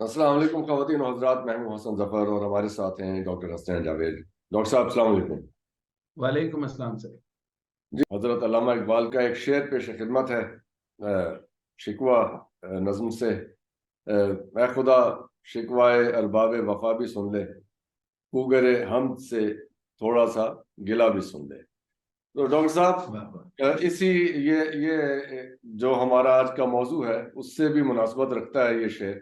अस्सलाम वालेकुम ख़वातीन और हज़रात। मैं हूं हसन जफर और हमारे साथ हैं डॉक्टर हसनैन जावेद। डॉक्टर साहब अस्सलाम वालेकुम। वालेकुम अस्सलाम सर। जी, हज़रत अल्लामा इकबाल का एक शेर पेश खिदमत है। शिकवा नज़्म से। मैं खुदा शिकवाए अरबाब वफा भी सुन ले, पूगरे हमद से थोड़ा सा गिला भी सुन ले। तो डॉक्टर साहब, वाह वाह। इसी ये जो हमारा आज का मौजू है उससे भी मुनासबत रखता है ये शेर।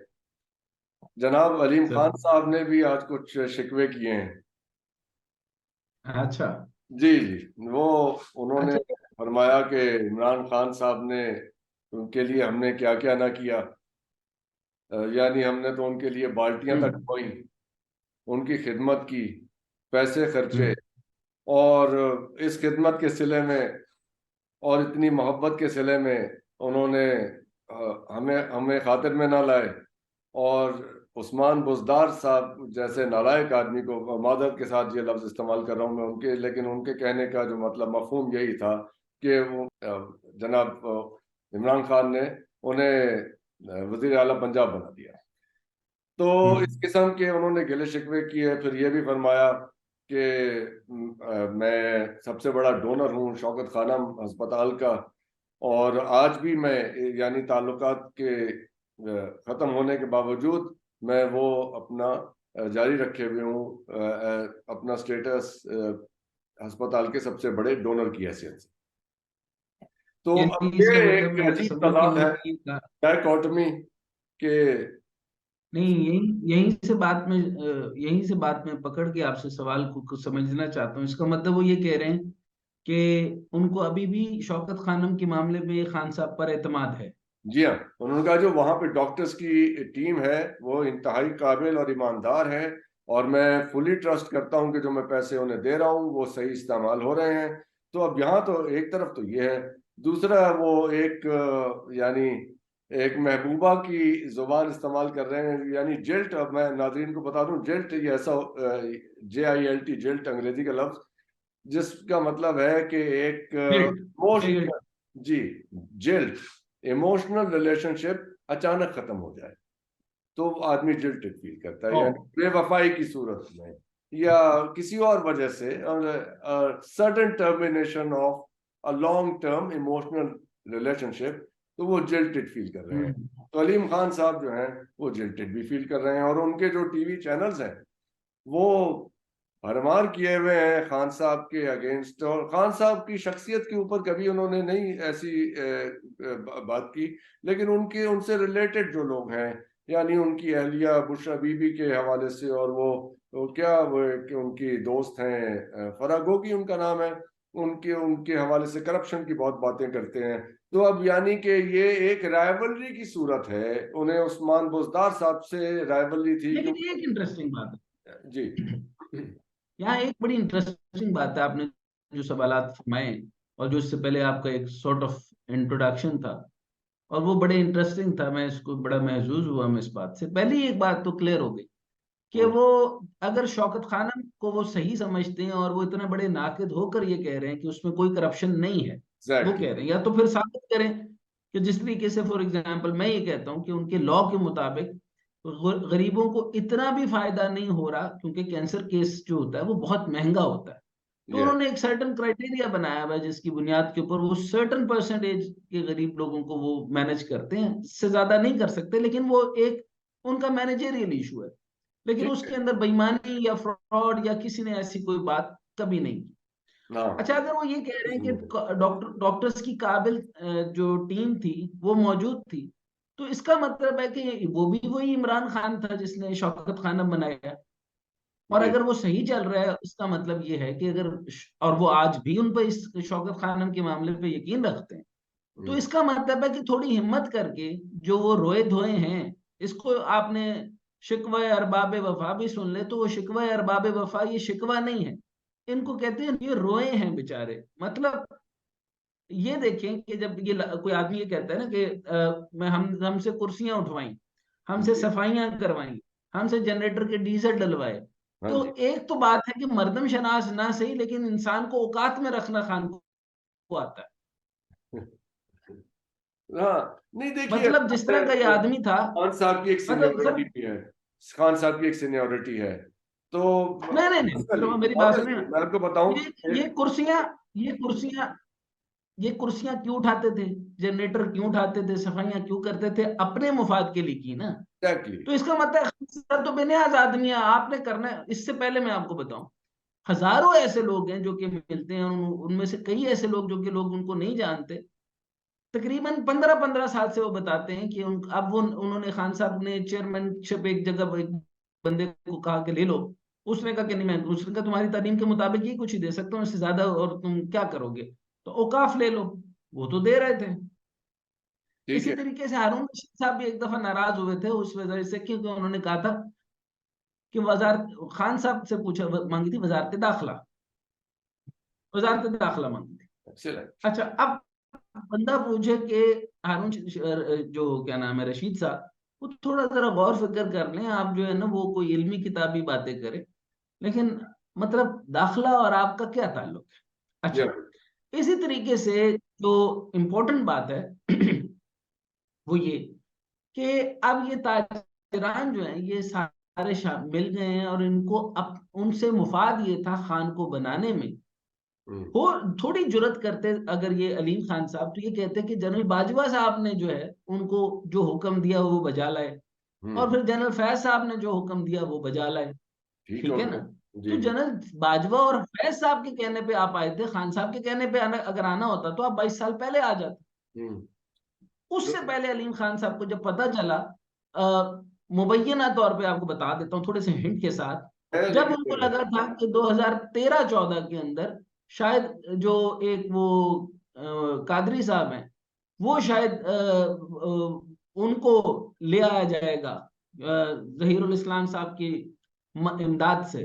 जनाब अलीम सर। खान साहब ने भी आज कुछ शिकवे किए हैं। अच्छा। जी जी। वो उन्होंने अच्छा। फरमाया कि इमरान खान साहब ने, उनके लिए हमने क्या क्या ना किया। यानी हमने तो उनके लिए बाल्टियां तक हम्म। ढोई, उनकी खिदमत की, पैसे खर्चे, हम्म। और इस खिदमत के सिले में और इतनी मोहब्बत के सिले में उन्होंने हमें हमें खातिर में ना लाए। और उस्मान बुजदार साहब जैसे नालायक आदमी को, मादरत के साथ ये लफ्ज़ इस्तेमाल कर रहा हूँ मैं उनके, लेकिन उनके कहने का जो मतलब मफहूम यही था कि वो जनाब इमरान खान ने उन्हें वजीर आला पंजाब बना दिया। तो इस हम्म। किस्म के उन्होंने गिले शिकवे किए। फिर ये भी फरमाया कि मैं सबसे बड़ा डोनर हूँ शौकत खानम अस्पताल का, और आज भी मैं, यानी ताल्लुकात के ख़त्म होने के बावजूद मैं वो अपना जारी रखे हुए हूँ, अपना स्टेटस अस्पताल के सबसे बड़े डोनर की हैसियत से। तो यानी अब ये इसका मतलब एक मैं अजीब तसव्वुर तजाद करूं है, कि डायकॉटमी के। नहीं, यही यहीं से बात में यहीं से बात में पकड़ के आपसे सवाल को समझना चाहता हूँ। इसका मतलब वो ये कह रहे हैं कि उनको अभी भी शौकत खानम के मामले में खान साहब पर एतमाद है। जी हाँ, उन्होंने कहा जो वहाँ पे डॉक्टर्स की टीम है वो इंतहाई काबिल और ईमानदार है, और मैं फुली ट्रस्ट करता हूँ कि जो मैं पैसे उन्हें दे रहा हूँ वो सही इस्तेमाल हो रहे हैं। तो अब यहाँ तो एक तरफ तो ये है, दूसरा वो एक यानी एक महबूबा की जुबान इस्तेमाल कर रहे हैं, यानी जिल्ट। अब मैं नाजरीन को बता दूं, जिल्ट ये ऐसा, JILT, जिल्ट अंग्रेजी का लफ्ज, जिसका मतलब है कि एक गिल्ट। इमोशनल, जी, जिल्ट, इमोशनल रिलेशनशिप अचानक खत्म हो जाए तो आदमी जिल्टेड फील करता है, ओ। यानी बेवफाई की सूरत में या किसी और वजह से, sudden termination of a long term emotional relationship, तो वो जिल्टेड फील कर रहे हैं। हम्म। तो अलीम खान साहब जो हैं वो जिल्टेड भी फील कर रहे हैं, और उनके जो टीवी चैनल्स हैं वो भरमार किए हुए हैं खान साहब के अगेंस्ट, और खान साहब की शख्सियत के ऊपर कभी उन्होंने नहीं ऐसी बात की। लेकिन उनके उनसे रिलेटेड जो लोग हैं, यानी उनकी अहलिया बुशरा बीबी के हवाले से, और वो क्या वो कि उनकी दोस्त हैं, फराह गोगी उनका नाम है, उनके उनके हवाले से करप्शन की बहुत बातें करते हैं। तो अब यानी कि ये एक राइवलरी की सूरत है, उन्हें उस्मान बुजदार साहब से राइवलरी थी लेकिन क्योंकि। ये एक इंटरेस्टिंग बात जी है। यहाँ एक बड़ी इंटरेस्टिंग बात है, आपने जो सवालात फरमाए और जो इससे पहले आपका एक सॉर्ट ऑफ इंट्रोडक्शन था, और वो बड़े इंटरेस्टिंग था। मैं इसको बड़ा महजूज हुआ। मैं इस बात से पहले ही एक बात तो क्लियर हो गई कि हम्म, वो, अगर शौकत खानम को वो सही समझते हैं और वो इतने बड़े नाकिद होकर ये कह रहे हैं कि उसमें कोई करप्शन नहीं है, वो एग्जैक्टली। कह रहे हैं, या तो फिर साबित करें कि जिस तरीके से, फॉर एग्जांपल मैं ये कहता हूँ कि उनके लॉ के मुताबिक गरीबों को इतना भी फायदा नहीं हो रहा, क्योंकि कैंसर केस जो होता है वो बहुत महंगा होता है। तो ये उन्होंने एक सर्टन क्राइटेरिया बनाया हुआ है जिसकी बुनियाद के ऊपर वो सर्टन परसेंटेज के गरीब लोगों को वो मैनेज करते हैं। इससे ज्यादा नहीं कर सकते, लेकिन वो एक उनका मैनेजेरियल इशू है। लेकिन ठीक उसके है। अंदर बेईमानी या फ्रॉड या किसी ने ऐसी कोई बात कभी नहीं की। हाँ। अच्छा, अगर वो ये कह रहे हैं कि डॉक्टर्स की काबिल जो टीम थी वो मौजूद थी, तो इसका मतलब है कि वो भी वही इमरान खान था जिसने शौकत खानम बनाया। और जी। अगर वो सही चल रहा है, इसका मतलब ये है कि अगर, और वो आज भी उन पर, इस शौकत खानम के मामले पे यकीन रखते हैं, तो हम्म, इसका मतलब है कि थोड़ी हिम्मत करके जो वो रोए धोए हैं, इसको आपने शिकवा अरबाब वफा भी सुन ले, तो वो शिकवा अरबाब वफा ये शिकवा नहीं है। इनको कहते हैं ये रोए हैं बेचारे। मतलब ये देखें कि जब ये कोई आदमी ये कहता है ना कि मैं हमसे कुर्सियां उठवाई, हमसे जी। सफाइयां करवाई, हमसे जनरेटर के डीजल डलवाए, हाँ तो जी। एक तो बात है कि मर्दम शनास ना सही, लेकिन इंसान को औकात में रखना खान को आता है। हाँ नहीं देखिए, मतलब जिस तरह का ये आदमी था, खान साहब की एक मतलब सर, सीनियोरिटी भी है, खान साहब की एक सीनियोरिटी है, तो नहीं नहीं नहीं, तो मेरी बात सुनिए। मैं आपको बताऊं, ये कुर्सियां, ये कुर्सियां ये कुर्सियां क्यों उठाते थे, जनरेटर क्यों उठाते थे, सफाइयां क्यों करते थे, अपने मुफाद के लिए की ना। एग्जैक्टली, तो इसका मतलब सर तो बेनियाज आदमी है, आपने करना है। इससे पहले मैं आपको बताऊं, हजारों ऐसे लोग हैं जो कि मिलते हैं, उनमें से कई ऐसे लोग जो कि लोग उनको नहीं जानते, तकरीबन 15-15 साल से वो बताते हैं कि अब वो उन्होंने, खान साहब ने चेयरमैनशिप एक जगह एक बंदे को कहा कि ले लो, उसने कहा कि नहीं, मैं, उसने कहा तुम्हारी तालीम के मुताबिक ही कुछ ही दे सकता हूँ, इससे ज्यादा और तुम क्या करोगे, तो औकाफ ले लो। वो तो दे रहे थे। ठीक इसी है, तरीके से हारून रशीद साहब भी एक दफा नाराज हुए थे उस वजह से, क्योंकि उन्होंने कहा था कि वजारत, खान साहब से पूछा, मांगी थी वजारत दाखिला, वजारत दाखिला मांगी थी। एक्सीलेंट, अच्छा, अब बंदा पूछे कि हारून जो क्या नाम है रशीद साहब, वो थोड़ा जरा गौर फिक्र कर लें, आप जो है ना वो कोई इल्मी किताबी बातें करें, लेकिन मतलब दाखिला और आपका क्या ताल्लुक है। या अच्छा, इसी तरीके से जो इम्पोर्टेंट बात है वो ये कि अब ये ताजरान जो है ये सारे मिल गए हैं, और इनको अब उनसे मुफाद ये था खान को बनाने में, हो थोड़ी जुरत करते अगर ये अलीम खान साहब, तो ये कहते कि जनरल बाजवा साहब ने जो है उनको जो हुक्म दिया वो बजा लाए, और फिर जनरल फैज साहब ने जो हुक्म दिया वो बजा लाए। ठीक है ठीक है ना। उनको, जी तो जी, जनरल बाजवा और फैज साहब के कहने पे आप आए थे, खान साहब के कहने पे अगर आना होता तो आप 22 साल पहले आ जाते। हम्म, उससे पहले अलीम खान साहब को जब पता चला, मुबैना तौर पे आपको बता देता हूँ थोड़े से हिंट के साथ, है जब लेकिन उनको लगा था कि 2013-14 के अंदर शायद जो एक वो कादरी साहब हैं, वो शायद उनको ले आया जाएगा जहीरुल इस्लाम साहब की इमदाद से,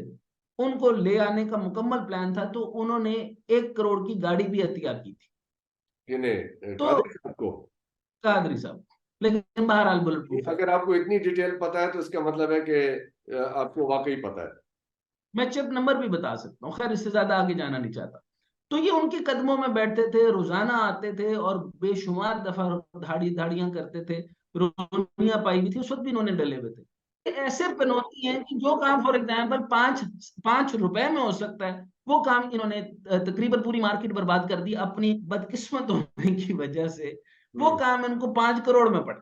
उनको ले आने का मुकम्मल प्लान था, तो उन्होंने 1 करोड़ की गाड़ी भी हत्या की थी। इन्हें तो कादिर साहब को, कादरी साहब, लेकिन बहरहाल बुलेट प्रूफ है। अगर आपको इतनी डिटेल पता है तो इसका मतलब है कि आपको वाकई पता है। मैं चिप नंबर भी बता सकता हूँ, खैर इससे ज्यादा आगे जाना नहीं चाहता। तो ये उनके कदमों में बैठते थे, रोजाना आते थे और बेशुमार दफा धाड़ियां करते थे, रोनियां पाई हुई थी, उस वक्त भी इन्होंने डले हुए थे। ये ऐसे पनौती हैं कि जो काम फॉर एग्जाम्पल 5 रुपए में हो सकता है, वो काम इन्होंने तकरीबन पूरी मार्केट बर्बाद कर दी अपनी बदकिस्मत होने की वजह से। वो हम्म, काम इनको 5 करोड़ में पड़ा।